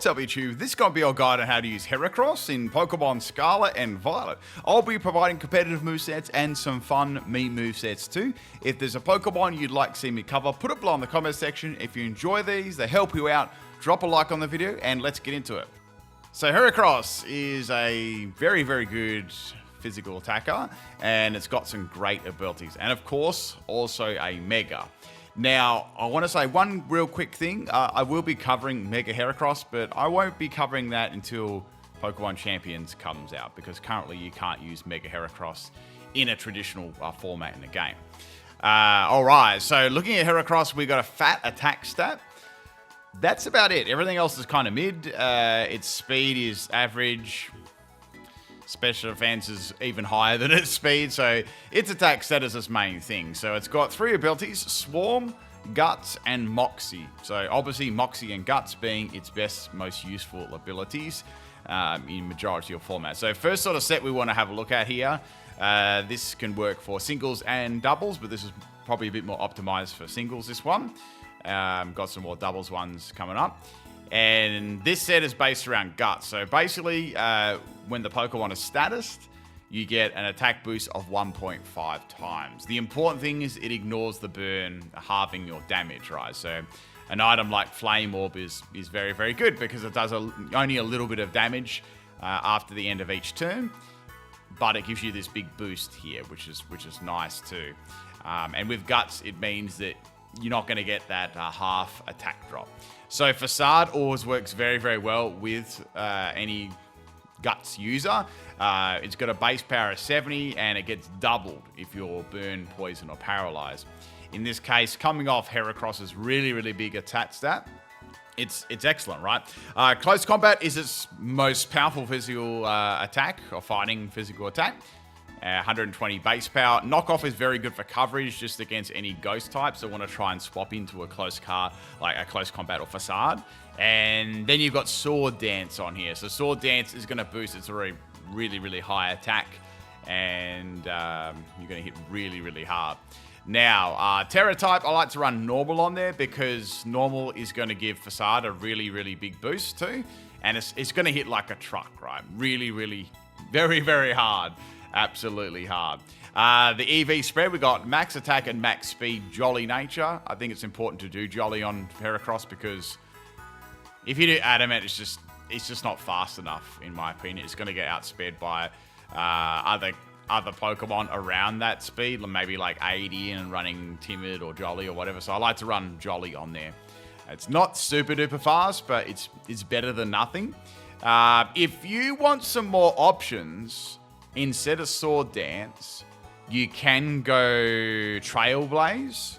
What's up YouTube? This is going to be our guide on how to use Heracross in Pokemon Scarlet and Violet. I'll be providing competitive movesets and some fun meme movesets too. If there's a Pokemon you'd like to see me cover, put it below in the comment section. If you enjoy these, they help you out, drop a like on the video and let's get into it. So Heracross is a very, very good physical attacker and it's got some great abilities. And of course, also a Mega. Now, I want to say one real quick thing. I will be covering Mega Heracross, but I won't be covering that until Pokemon Champions comes out, because currently you can't use Mega Heracross in a traditional format in the game. Alright, so looking at Heracross, we got a fat attack stat. That's about it. Everything else is kind of mid. Its speed is average. Special defense is even higher than its speed, so its attack stat is its main thing. So it's got 3 abilities: Swarm, Guts, and Moxie. So obviously Moxie and Guts being its best, most useful abilities in majority of formats. So first sort of set we want to have a look at here. This can work for singles and doubles, but this is probably a bit more optimized for singles, this one. Got some more doubles ones coming up. And this set is based around Guts. So basically, when the Pokemon is statused, you get an attack boost of 1.5 times. The important thing is it ignores the burn, halving your damage, right? So an item like Flame Orb is very, very good because it does only a little bit of damage after the end of each turn. But it gives you this big boost here, which is nice too. And with Guts, it means that you're not going to get that half attack drop. So Facade always works very, very well with any Guts user. It's got a base power of 70 and it gets doubled if you're burn, poison or paralyzed. In this case, coming off Heracross's really, really big attack stat, it's excellent, right? Close Combat is its most powerful physical attack, or fighting physical attack. 120 base power. Knockoff is very good for coverage, just against any ghost types that want to try and swap into a close card, like a Close Combat or Facade. And then you've got Sword Dance on here. So Sword Dance is going to boost its already really, really high attack, and you're going to hit really, really hard. Now, Terra type, I like to run normal on there because normal is going to give Facade a really, really big boost too. And it's going to hit like a truck, right? Really, really, very, very hard. Absolutely hard. The EV spread, we got max attack and max speed, Jolly nature. I think it's important to do Jolly on Heracross because if you do Adamant, it's just not fast enough, in my opinion. It's going to get outsped by other Pokemon around that speed, maybe like 80 and running Timid or Jolly or whatever. So I like to run Jolly on there. It's not super duper fast, but it's better than nothing. If you want some more options, instead of Sword Dance, you can go Trailblaze,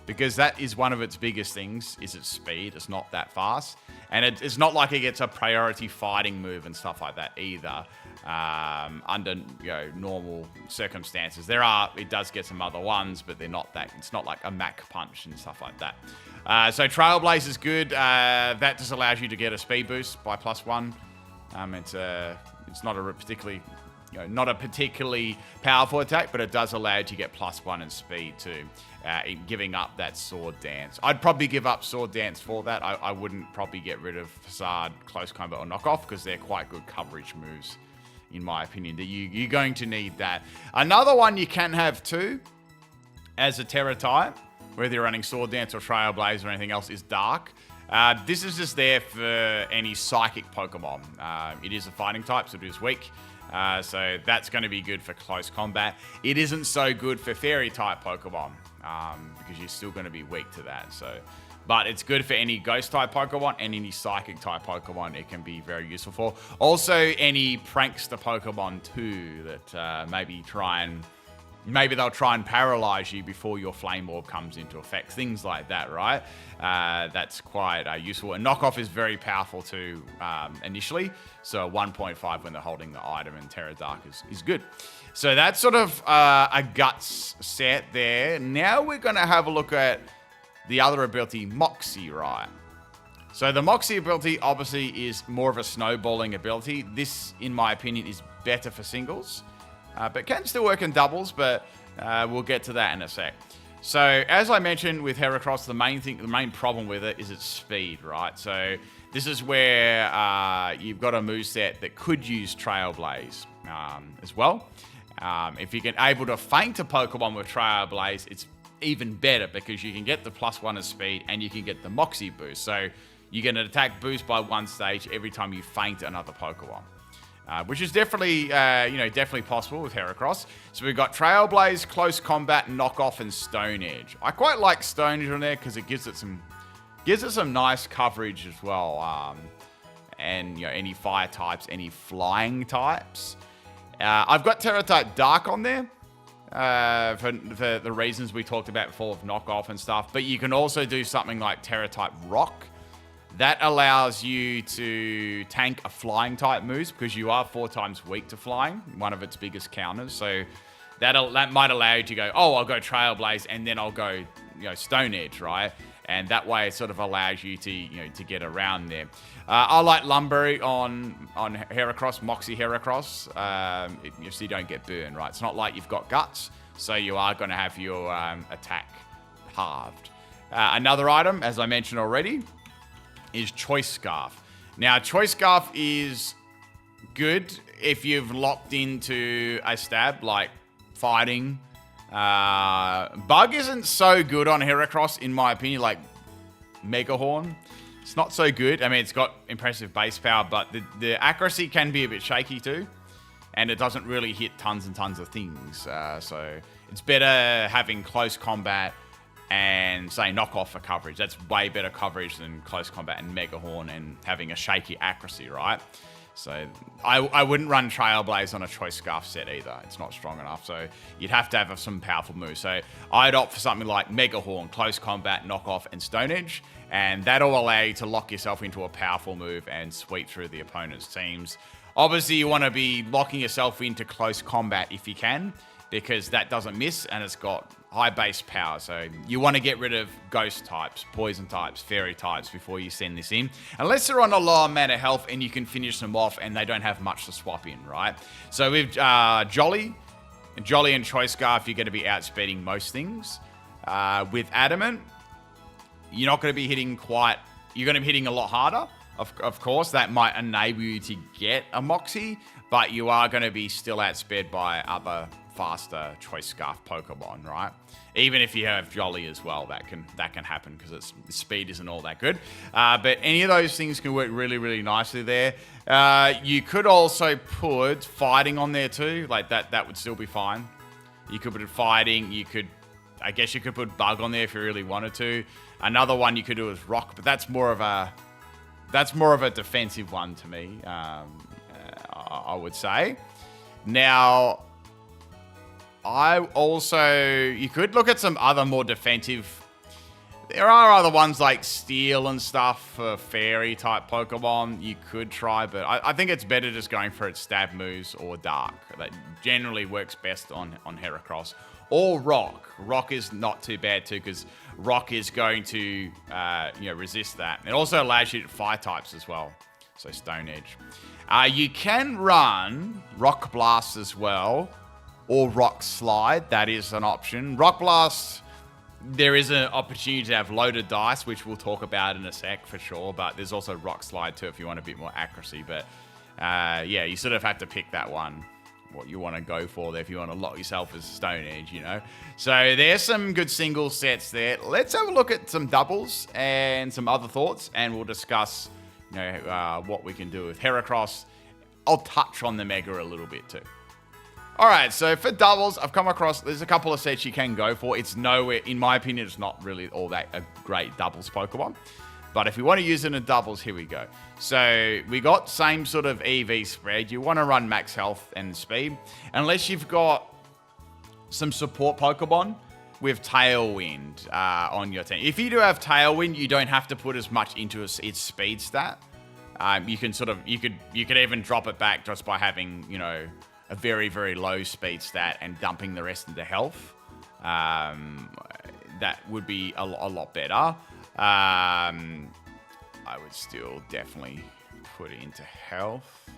because that is one of its biggest things, is its speed. It's not that fast. And it's not like it gets a priority fighting move and stuff like that either, under normal circumstances. It does get some other ones, but they're not that. It's not like a Mach Punch and stuff like that. So Trailblaze is good. That just allows you to get a speed boost by +1. It's not a particularly... not a particularly powerful attack, but it does allow you to get +1 in speed too, giving up that Sword Dance. I'd probably give up Sword Dance for that. I wouldn't probably get rid of Facade, Close Combat, or Knockoff, because they're quite good coverage moves, in my opinion. That you're going to need that. Another one you can have too, as a Terra type, whether you're running Sword Dance or Trailblaze or anything else, is Dark. This is just there for any Psychic Pokemon. It is a fighting type, so it is weak. So that's going to be good for Close Combat. It isn't so good for Fairy type Pokemon, because you're still going to be weak to that. But it's good for any Ghost type Pokemon and any Psychic type Pokemon. It can be very useful for. Also any Prankster Pokemon too that maybe they'll try and paralyze you before your Flame Orb comes into effect. Things like that, right? That's quite useful. And Knockoff is very powerful too initially. So 1.5 when they're holding the item, and Terra Dark is good. So that's sort of a Guts set there. Now we're going to have a look at the other ability, Moxie, right? So the Moxie ability obviously is more of a snowballing ability. This, in my opinion, is better for singles. But can still work in doubles, but we'll get to that in a sec. So as I mentioned with Heracross, the main problem with it is its speed, right? So this is where you've got a moveset that could use Trailblaze as well. If you can able to feint a Pokemon with Trailblaze, it's even better because you can get the +1 of speed and you can get the Moxie boost. So you get an attack boost by 1 stage every time you feint another Pokemon. Which is definitely, definitely possible with Heracross. So we've got Trailblaze, Close Combat, Knockoff, and Stone Edge. I quite like Stone Edge on there because it gives it some nice coverage as well. And any fire types, any flying types. I've got Terra-type Dark on there for the reasons we talked about before with Knockoff and stuff. But you can also do something like Terra-type Rock. That allows you to tank a flying type moves because you are 4 times weak to flying, one of its biggest counters. So that might allow you to go, oh, I'll go Trailblaze and then I'll go, Stone Edge, right? And that way it sort of allows you to get around there. I like Lumberry on Heracross, Moxie Heracross, so you don't get burned, right? It's not like you've got Guts, so you are going to have your attack halved. Another item, as I mentioned already, is Choice Scarf. Now, Choice Scarf is good if you've locked into a stab, like fighting. Bug isn't so good on Heracross, in my opinion, like Mega Horn. It's not so good. I mean, it's got impressive base power, but the accuracy can be a bit shaky too. And it doesn't really hit tons and tons of things. So it's better having Close Combat and say Knockoff for coverage. That's way better coverage than Close Combat and Mega Horn and having a shaky accuracy, right? So I wouldn't run Trailblaze on a Choice Scarf set either. It's not strong enough. So you'd have to have some powerful moves. So I'd opt for something like Mega Horn, Close Combat, Knockoff, and Stone Edge. And that'll allow you to lock yourself into a powerful move and sweep through the opponent's teams. Obviously, you want to be locking yourself into Close Combat if you can, because that doesn't miss and it's got high base power. So you want to get rid of Ghost types, Poison types, Fairy types before you send this in. Unless they're on a lower amount of health and you can finish them off and they don't have much to swap in, right? So with Jolly and Choice Scarf, you're going to be outspeeding most things. With Adamant, you're not going to be hitting you're going to be hitting a lot harder. Of course, that might enable you to get a Moxie, but you are going to be still outsped by other faster Choice Scarf Pokemon, right? Even if you have Jolly as well, that can happen because its speed isn't all that good. But any of those things can work really, really nicely there. You could also put Fighting on there too, like that would still be fine. You could put Fighting. I guess you could put Bug on there if you really wanted to. Another one you could do is Rock, but that's more of a defensive one to me. I would say. Now, you could look at some other more defensive. There are other ones like Steel and stuff for Fairy type Pokemon you could try, but I think it's better just going for its stab moves or Dark. That generally works best on Heracross. Or Rock. Rock is not too bad too, because Rock is going to resist that. It also allows you to fire types as well. So Stone Edge. You can run Rock Blast as well, or Rock Slide. That is an option. Rock Blast, there is an opportunity to have loaded dice, which we'll talk about in a sec for sure. But there's also Rock Slide too if you want a bit more accuracy. But you sort of have to pick that one, what you want to go for there if you want to lock yourself as Stone Edge, So there's some good single sets there. Let's have a look at some doubles and some other thoughts, and we'll discuss what we can do with Heracross. I'll touch on the Mega a little bit too. All right, so for doubles, I've come across, there's a couple of sets you can go for. It's nowhere, in my opinion, it's not really all that a great doubles Pokemon. But if you want to use it in doubles, here we go. So we got same sort of EV spread. You want to run max health and speed. Unless you've got some support Pokemon with Tailwind on your team. If you do have Tailwind, you don't have to put as much into its speed stat. You could even drop it back just by having, a very, very low speed stat and dumping the rest into health. That would be a lot better. I would still definitely put it into health.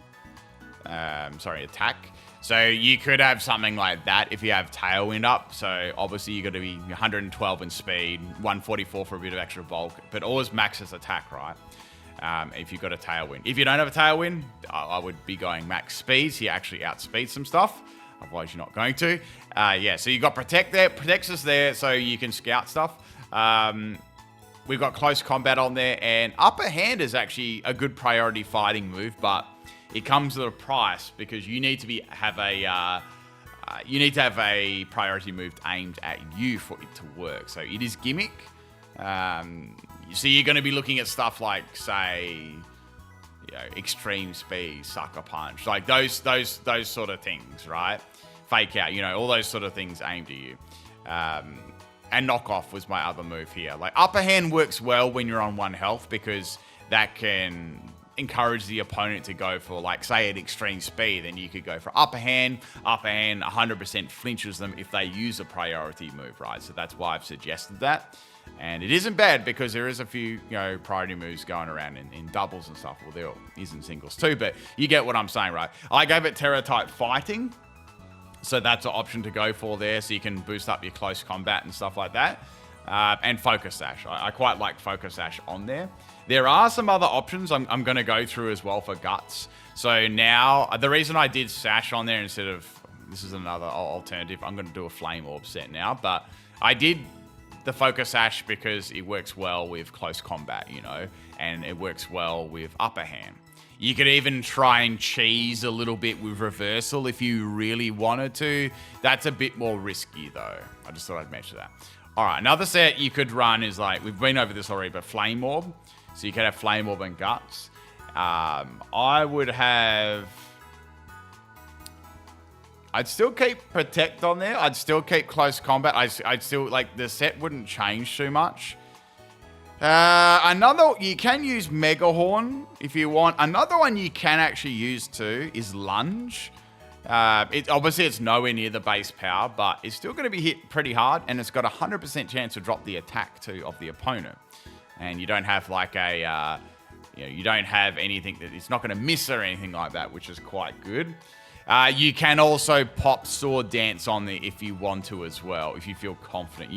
Attack. So you could have something like that if you have Tailwind up. So obviously you're going to be 112 in speed, 144 for a bit of extra bulk, but always maxes attack, right? if you've got a Tailwind. If you don't have a Tailwind, I would be going max speed, so you actually outspeed some stuff. Otherwise, you're not going to. Yeah, so you've got Protect there. Protects us there, so you can scout stuff. We've got Close Combat on there, and Upper Hand is actually a good priority fighting move, but it comes at a price because you need to have a priority move aimed at you for it to work. So it is gimmick. So you're going to be looking at stuff like, say, extreme speed, sucker punch, like those sort of things, right? Fake out, all those sort of things aimed at you. And knockoff was my other move here. Like Upper Hand works well when you're on 1 health because that can encourage the opponent to go for, like, say at extreme speed, then you could go for Upper Hand. Upper Hand 100% flinches them if they use a priority move, right? So that's why I've suggested that. And it isn't bad because there is a few, priority moves going around in doubles and stuff. Well, there is in singles too, but you get what I'm saying, right? I gave it Terror type fighting. So that's an option to go for there. So you can boost up your close combat and stuff like that. And Focus Sash. I quite like Focus Sash on there. There are some other options I'm going to go through as well for Guts. So now, the reason I did Sash on there instead of, this is another alternative, I'm going to do a Flame Orb set now. But I did the Focus Sash because it works well with close combat, and it works well with Upper Hand. You could even try and cheese a little bit with Reversal if you really wanted to. That's a bit more risky though. I just thought I'd mention that. All right, another set you could run is like, we've been over this already, but Flame Orb. So you could have Flame Orb and Guts. I would have... I'd still keep Protect on there. I'd still keep Close Combat. I'd still, like, the set wouldn't change too much. You can use Mega Horn if you want. Another one you can actually use too is Lunge. Obviously it's nowhere near the base power, but it's still going to be hit pretty hard, and it's got a 100% chance to drop the attack too of the opponent. And you don't have like a, you don't have anything that it's not going to miss or anything like that, which is quite good. You can also pop Sword Dance on there if you want to as well, if you feel confident.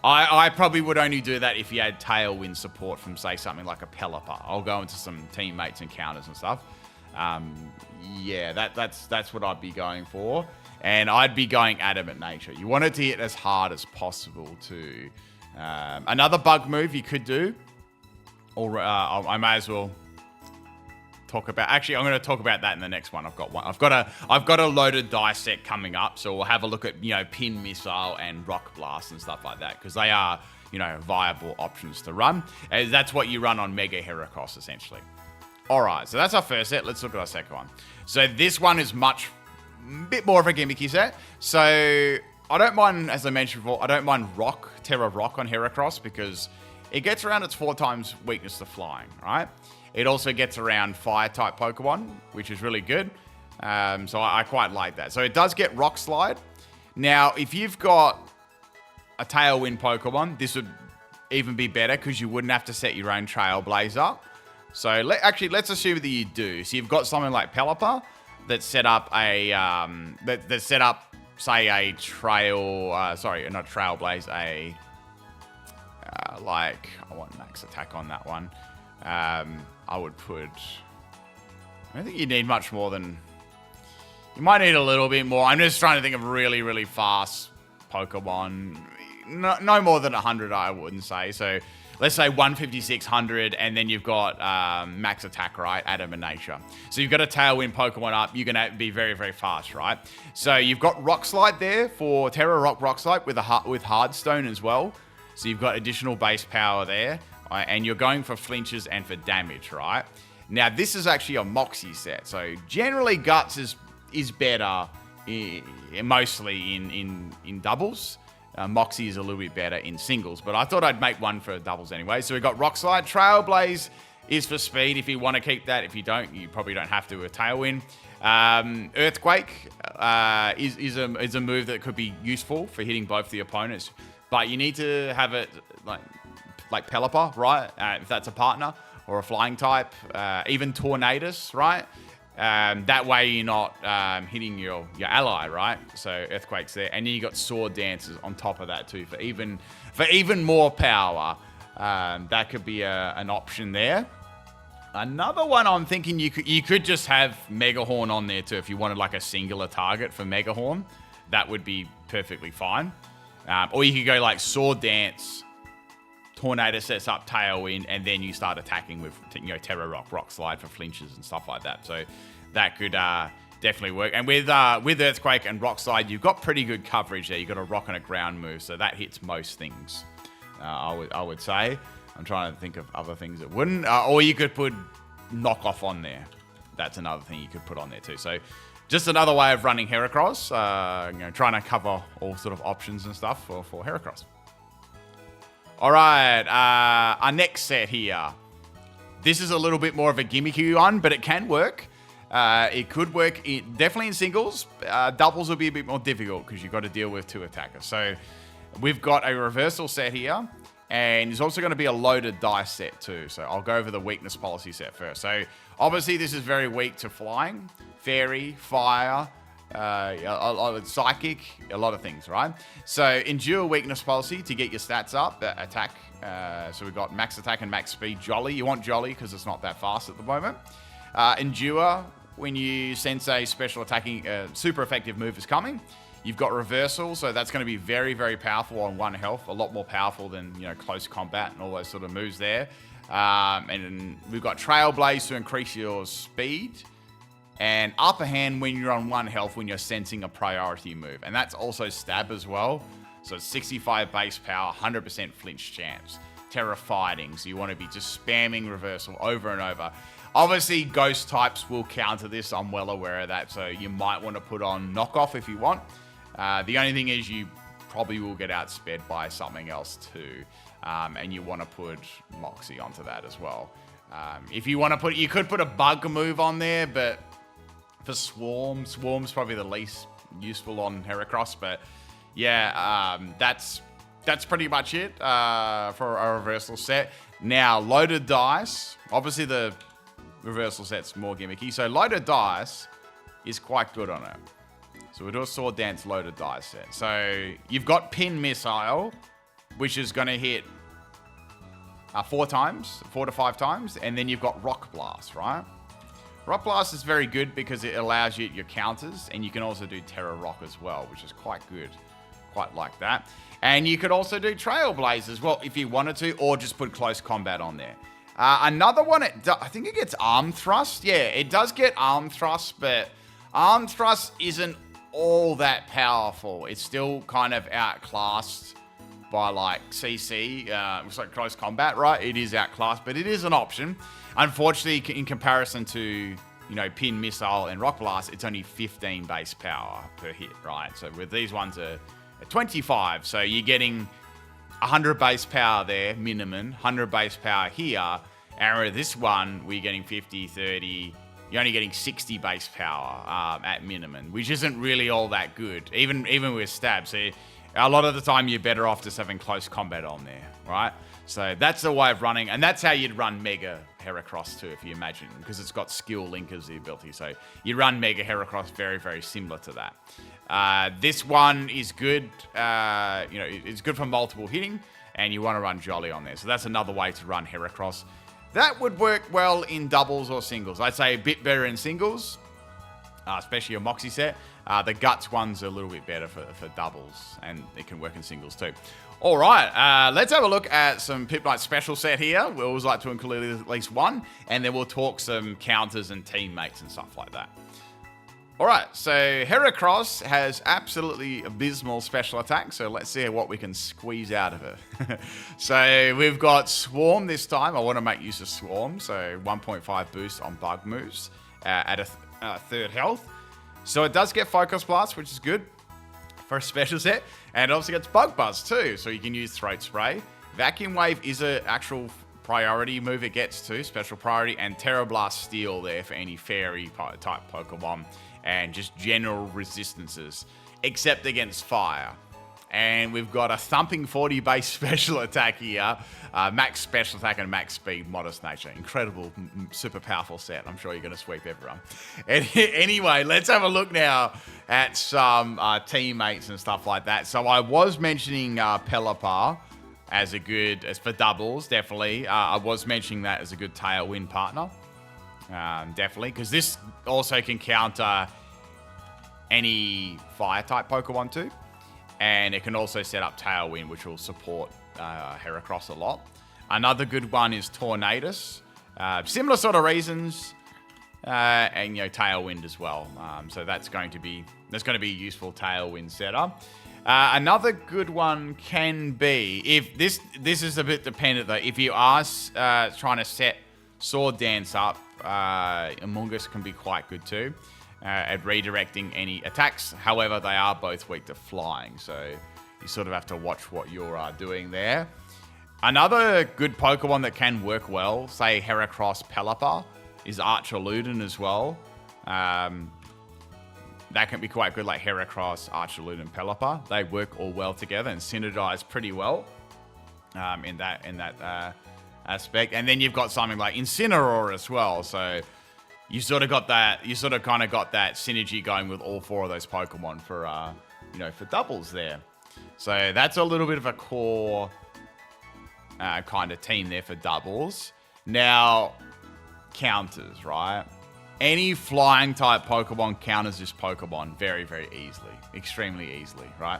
I probably would only do that if you had Tailwind support from, say, something like a Pelipper. I'll go into some teammates and counters and stuff. Yeah, that's what I'd be going for. And I'd be going Adamant Nature. You want it to hit as hard as possible too. Another bug move you could do, or I may as well talk about. Actually, I'm going to talk about that in the next one. I've got a loaded die set coming up, so we'll have a look at Pin Missile and Rock Blast and stuff like that, because they are viable options to run. And that's what you run on Mega Heracross essentially. All right, so that's our first set. Let's look at our second one. So this one is bit more of a gimmicky set. So I don't mind, as I mentioned before, I don't mind Terra Rock on Heracross because it gets around its 4 times weakness to flying, right? It also gets around Fire-type Pokemon, which is really good. So I quite like that. So it does get Rock Slide. Now, if you've got a Tailwind Pokemon, this would even be better because you wouldn't have to set your own Trailblaze up. So let's assume that you do. So you've got something like Pelipper that set up a that set up, say, a Trailblaze, like, I want max attack on that one. I would put... I don't think you need much more than... You might need a little bit more. I'm just trying to think of really, really fast Pokemon. No more than 100, I wouldn't say. So let's say 150, 600, and then you've got max attack, right? Adamant Nature. So you've got a Tailwind Pokemon up. You're going to be very, very fast, right? So you've got Rock Slide there for Terra Rock Slide with Hardstone as well. So you've got additional base power there. And you're going for flinches and for damage, right? Now, this is actually a Moxie set. So generally, Guts is better mostly in doubles. Moxie is a little bit better in singles, but I thought I'd make one for doubles anyway. So we've got Rock Slide. Trailblaze is for speed if you want to keep that. If you don't, you probably don't have to with Tailwind. Earthquake is a move that could be useful for hitting both the opponents, but you need to have it like Pelipper, right? If that's a partner or a flying type, even Tornadus, right? That way you're not hitting your ally, right? So Earthquake's there, and then you got Sword Dances on top of that too for even more power. That could be an option there. Another one I'm thinking you could just have Megahorn on there too if you wanted like a singular target for Megahorn. That would be perfectly fine. Or you could go like Sword Dance, Tornado sets up Tailwind, and then you start attacking with Terra Rock, Rock Slide for flinches and stuff like that. So that could definitely work. And with Earthquake and Rock Slide, you've got pretty good coverage there. You've got a rock and a ground move, so that hits most things. I would say. I'm trying to think of other things that wouldn't. Or you could put Knockoff on there. That's another thing you could put on there too. So just another way of running Heracross. Trying to cover all sort of options and stuff for Heracross. All right, our next set here. This is a little bit more of a gimmicky one, but it can work. It could work definitely in singles. Doubles will be a bit more difficult because you've got to deal with 2 attackers. So we've got a reversal set here. And there's also going to be a loaded dice set too. So I'll go over the weakness policy set first. So obviously this is very weak to flying, fairy, fire, psychic, a lot of things, right? So endure weakness policy to get your stats up, attack. So we've got max attack and max speed, jolly. You want jolly because it's not that fast at the moment. Endure, when you sense a special attacking, super effective move is coming. You've got reversal, so that's going to be very, very powerful on 1 health. A lot more powerful than, close combat and all those sort of moves there. And we've got Trailblaze to increase your speed. And Upper Hand when you're on 1 health when you're sensing a priority move. And that's also stab as well. So it's 65 base power, 100% flinch chance. Terra Fighting, so you want to be just spamming reversal over and over. Obviously, ghost types will counter this. I'm well aware of that. So you might want to put on Knockoff if you want. The only thing is you probably will get outsped by something else too. And you want to put Moxie onto that as well. If you want to you could put a bug move on there, but for Swarm's probably the least useful on Heracross. But yeah, that's pretty much it for a reversal set. Now, loaded dice. Obviously, the reversal set's more gimmicky. So loaded dice is quite good on it. So we'll do a Sword Dance loaded dice set. So you've got Pin Missile, which is going to hit 4 to 5 times. And then you've got Rock Blast, right? Rock Blast is very good because it allows you your counters. And you can also do Terra Rock as well, which is quite good. Quite like that. And you could also do Trailblaze as well if you wanted to, or just put Close Combat on there. Another one, I think it gets Arm Thrust. Yeah, it does get Arm Thrust, but Arm Thrust isn't all that powerful. It's still kind of outclassed by like CC. It's like Close Combat, right? It is outclassed, but it is an option. Unfortunately, in comparison to Pin Missile and Rock Blast, it's only 15 base power per hit, right? So with these ones are 25, so you're getting 100 base power there, minimum, 100 base power here, and with this one, we're getting 50, 30, you're only getting 60 base power at minimum, which isn't really all that good, even with stab. So a lot of the time, you're better off just having Close Combat on there, right? So that's the way of running, and that's how you'd run Mega Heracross too, if you imagine, because it's got skill link as the ability. So you run Mega Heracross very, very similar to that. This one is good. It's good for multiple hitting, and you want to run Jolly on there. So that's another way to run Heracross. That would work well in doubles or singles. I'd say a bit better in singles, especially a Moxie set. The Guts one's a little bit better for doubles, and it can work in singles too. All right, let's have a look at some PIMPNITE special set here. We always like to include at least one, and then we'll talk some counters and teammates and stuff like that. All right, so Heracross has absolutely abysmal special attack, so let's see what we can squeeze out of it. So we've got Swarm this time. I want to make use of Swarm, so 1.5 boost on bug moves at a 3rd health. So it does get Focus Blast, which is good for a special set, and it also gets Bug Buzz too, so you can use Throat Spray. Vacuum Wave is an actual priority move it gets too, special priority, and Terra Blast Steel there for any fairy type Pokemon, and just general resistances, except against fire. And we've got a thumping 40 base special attack here, max special attack and max speed, modest nature. Incredible, super powerful set. I'm sure you're going to sweep everyone. Anyway, let's have a look now at some teammates and stuff like that. So I was mentioning Pelipper as for doubles, definitely. I was mentioning that as a good Tailwind partner. definitely, because this also can counter any fire-type Pokemon too. And it can also set up Tailwind, which will support Heracross a lot. Another good one is Tornadus. Similar sort of reasons. And Tailwind as well. So that's going to be a useful Tailwind setup. Another good one can be, if this is a bit dependent though, if you are trying to set Sword Dance up, Amoonguss can be quite good too at redirecting any attacks. However, they are both weak to flying, so you sort of have to watch what you're doing there. Another good Pokemon that can work well, say Heracross Pelipper, is Archaludon as well. That can be quite good, like Heracross, Archaludon, Pelipper. They work all well together and synergize pretty well in that aspect. And then you've got something like Incineroar as well. So you sort of kind of got that synergy going with all four of those Pokemon for for doubles there. So that's a little bit of a core kind of team there for doubles. Now, counters, right? Any flying type Pokemon counters this Pokemon very, very easily. Extremely easily, right?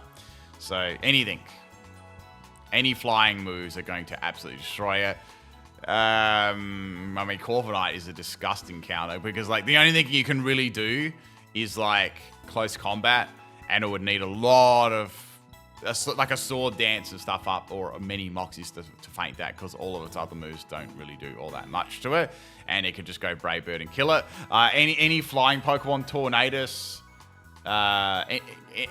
So anything. Any flying moves are going to absolutely destroy it. I mean, Corviknight is a disgusting counter because like the only thing you can really do is like close combat, and it would need a lot of like a Sword Dance and stuff up, or many Moxies to feint that, because all of its other moves don't really do all that much to it, and it could just go Brave Bird and kill it. Any flying Pokemon, Tornadus,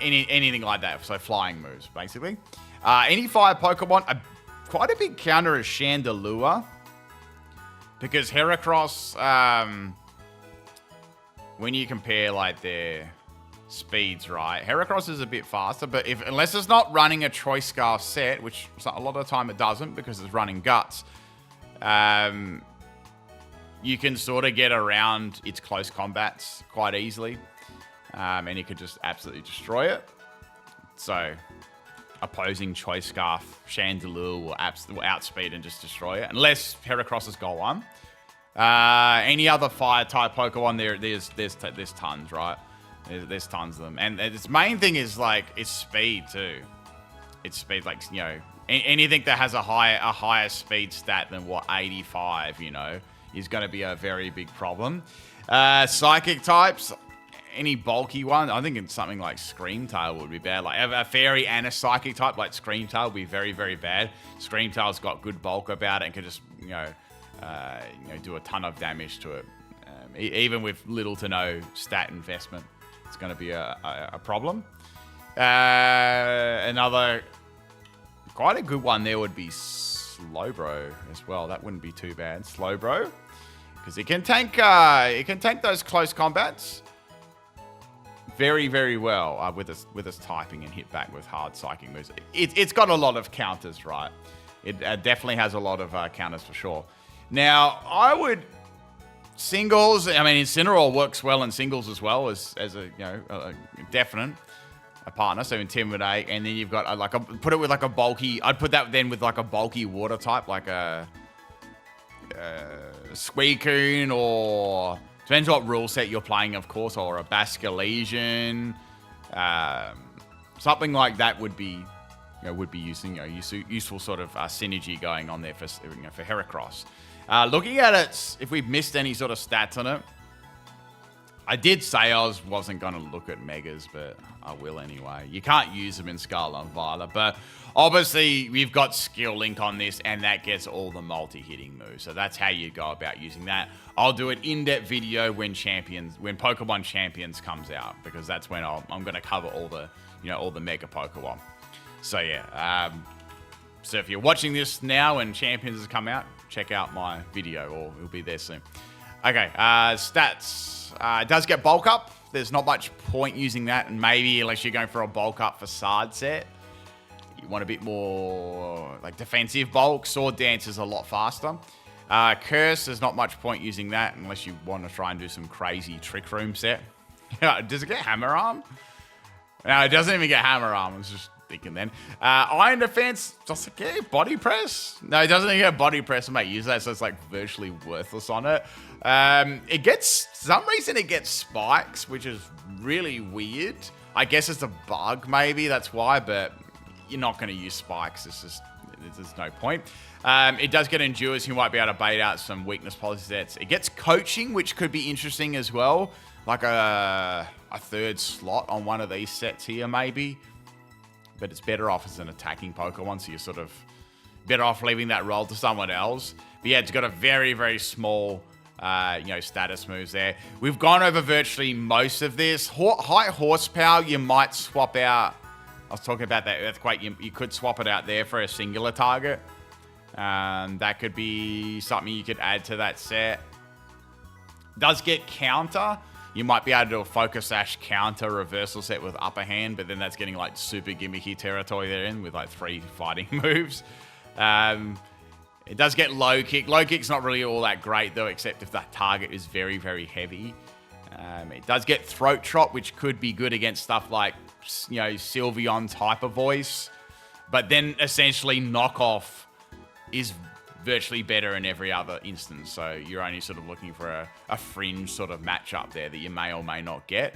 anything like that. So flying moves, basically. Any fire Pokemon, quite a big counter is Chandelure, because Heracross, when you compare like their speeds, right? Heracross is a bit faster, but unless it's not running a Choice Scarf set, which a lot of the time it doesn't because it's running Guts, you can sort of get around its close combats quite easily, and you could just absolutely destroy it. So opposing Choice Scarf, Chandelure will outspeed and just destroy it, unless Heracross has got one. Any other fire type Pokemon, there's tons, right? There's tons of them, and its main thing is like its speed too. Its speed, like anything that has a higher speed stat than 85, is going to be a very big problem. Psychic types, any bulky one, I think it's something like Screamtail would be bad. Like a Fairy and a Psychic type like Screamtail would be very, very bad. Screamtail's got good bulk about it and can just do a ton of damage to it, even with little to no stat investment. It's going to be a problem. Another quite a good one there would be Slowbro as well. That wouldn't be too bad. Slowbro, because it can tank those close combats very, very well with its typing and hit back with hard psychic moves. It's got a lot of counters, right? It definitely has a lot of counters for sure. Now, I would singles. I mean, Incineroar works well in singles as well as a definite partner. So Intimidate, and then you've got put it with like a bulky. I'd put that then with like a bulky water type, like a Suicune, or depends what rule set you're playing, of course, or a Basculesian. Something like that would be using useful sort of synergy going on there for Heracross. Looking at it, if we've missed any sort of stats on it, I did say I wasn't going to look at Megas, but I will anyway. You can't use them in Scarlet and Violet, but obviously we've got Skill Link on this, and that gets all the multi-hitting moves. So that's how you go about using that. I'll do an in-depth video when Pokemon Champions comes out, because that's when I'm going to cover all the Mega Pokemon. So yeah, so if you're watching this now and Champions has come out, check out my video, or it'll be there soon. Okay, stats. It does get bulk up. There's not much point using that, and maybe unless you're going for a bulk up facade set, you want a bit more like defensive bulk. Sword Dance is a lot faster. Curse, there's not much point using that unless you want to try and do some crazy Trick Room set. Does it get Hammer Arm? No, it doesn't even get Hammer Arm. It's just thinking then. Iron Defense, just like, yeah, body press. No, it doesn't get body press. I might use that, so it's like virtually worthless on it. It gets, for some reason, it gets spikes, which is really weird. I guess it's a bug, maybe, that's why, but you're not going to use spikes. There's no point. It does get endures. You might be able to bait out some weakness policy sets. It gets coaching, which could be interesting as well. Like a third slot on one of these sets here, maybe. But it's better off as an attacking Pokemon, so you're sort of better off leaving that role to someone else. But yeah, it's got a very, very small, status moves there. We've gone over virtually most of this. High horsepower, you might swap out. I was talking about that Earthquake. You could swap it out there for a singular target. That could be something you could add to that set. Does get counter. You might be able to do a Focus Sash counter reversal set with upper hand, but then that's getting like super gimmicky territory there in with like 3 fighting moves. It does get low kick. Low kick's not really all that great though, except if that target is very, very heavy. It does get Throat Chop, which could be good against stuff like, Sylveon's Hyper Voice. But then essentially Knockoff is virtually better in every other instance. So you're only sort of looking for a fringe sort of matchup there that you may or may not get.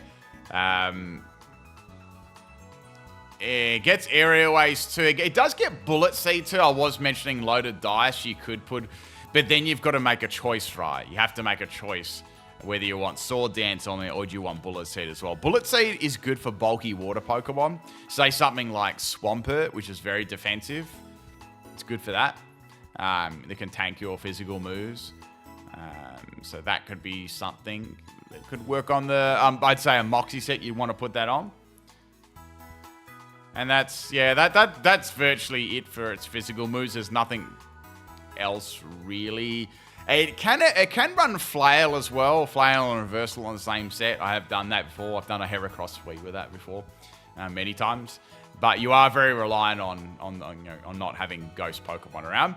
It gets Aerial Ace too. It does get Bullet Seed too. I was mentioning Loaded Dice you could put, but then you've got to make a choice, right? You have to make a choice whether you want Sword Dance on it or do you want Bullet Seed as well. Bullet Seed is good for bulky water Pokemon. Say something like Swampert, which is very defensive. It's good for that. They can tank your physical moves. So that could be something that could work on the, I'd say a Moxie set, you'd want to put that on. And that's virtually it for its physical moves. There's nothing else really. It can run Flail as well. Flail and Reversal on the same set. I have done that before. I've done a Heracross Sweep with that before, many times. But you are very reliant on not having ghost Pokemon around.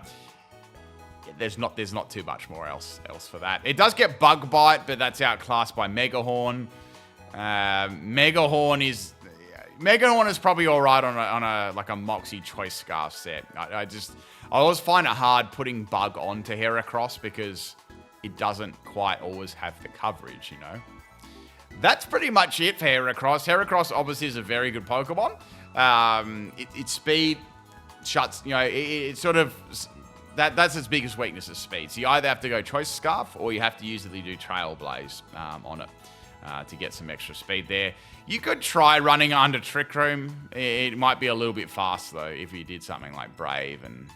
There's not too much more else for that. It does get Bug Bite, but that's outclassed by Megahorn. Megahorn is probably all right on a Moxie Choice Scarf set. I always find it hard putting Bug onto Heracross because it doesn't quite always have the coverage, That's pretty much it for Heracross. Heracross obviously is a very good Pokemon. Its speed shuts, it sort of, that's its biggest weakness is speed. So you either have to go Choice Scarf or you have to usually do Trailblaze on it to get some extra speed there. You could try running under Trick Room. It might be a little bit fast though if you did something like Brave, and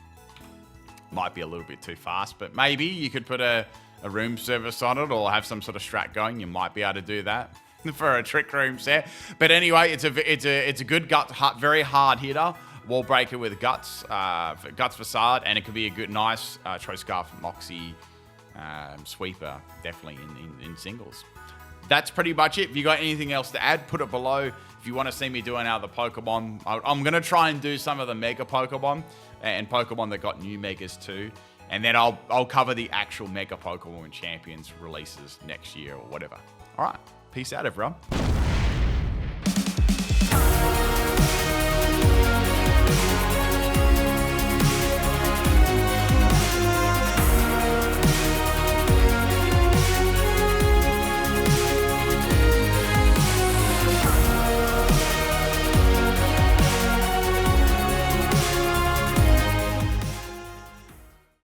might be a little bit too fast, but maybe you could put a room service on it or have some sort of strat going. You might be able to do that for a Trick Room set. But anyway, it's a good very hard hitter. Wall Breaker with Guts Facade, and it could be a good, nice Choice Scarf Moxie sweeper, definitely in singles. That's pretty much it. If you got anything else to add, put it below. If you want to see me doing other Pokemon, I'm going to try and do some of the Mega Pokemon and Pokemon that got new Megas too. And then I'll cover the actual Mega Pokemon Champions releases next year or whatever. All right. Peace out, everyone.